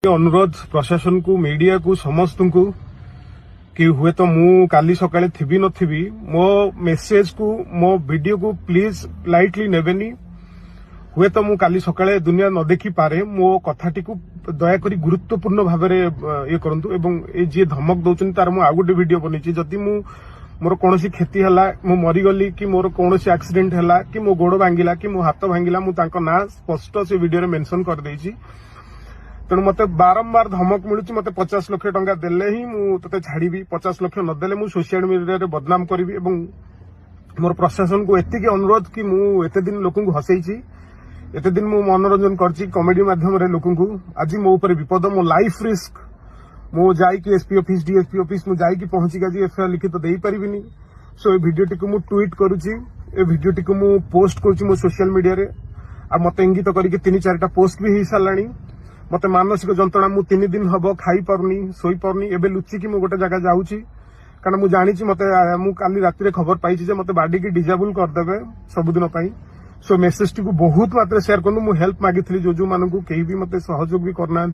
अनुरोध प्रशासन को मीडिया को समस्त को कि हुए तो मु काली सकाळे थिबी नथिबी मो मेसेज को मो वीडियो को प्लीज लाइटली नेबेनी हुए तो मु काली सकाळे दुनिया न देखी पारे मो कथाटी को दया करी गुरुत्वपूर्ण भाव ये करंतु एवं ए जे धमक दउछन तार मु आ गुटे वीडियो बनेछि जति मु मोर कोनोसी क्षति हला मु मरी गली कि मोर कोनोसी एक्सीडेंट हला कि मो गोड़ भांगिला कि मो हाथ भांगिला मु तांको ना स्पष्ट से वीडियो रे मेंशन कर देछि तेणु मत बारंबार धमक मिलूची मत 50 लाख टंका देले ही मु तते छाड़ीबी 50 लाख न देले मु सोशल मीडिया रे बदनाम करबी एवं मोर प्रशासन को एतिके अनुरोध कि मु एते दिन लोकन को हसैछि एते दिन मु मनोरंजन करछि कॉमेडी माध्यम रे लोकन को आज मो ऊपर विपद मो लाइफ रिस्क मु जाई कि एसपी ऑफिस डीएसपी ऑफिस मु जाई कि पहुंची गाजी एफआईआर लिखित तो देई परिबिनी सो ए वीडियो टिको मु ट्वीट करूछि ए वीडियो टिको मु पोस्ट करूछि मो सोशल मीडिया रे आ मते इंगित करिके 3-4टा पोस्ट भी ही सालानी मते मानसिक जंत्रणा मु 3 दिन हबो खाई परनी सोई परनी एबे लुचि कि मु गोटे जगह जाउछि कारण मु जानिछि मते मु काली राति रे खबर पाइछि जे मते बाडी की डिजेबल कर देबे सब दिन पई सो मेसेज टी को बहुत मात्रा शेयर करनु मु हेल्प मागिथली जो मानकु केही भी मते सहयोग भी करना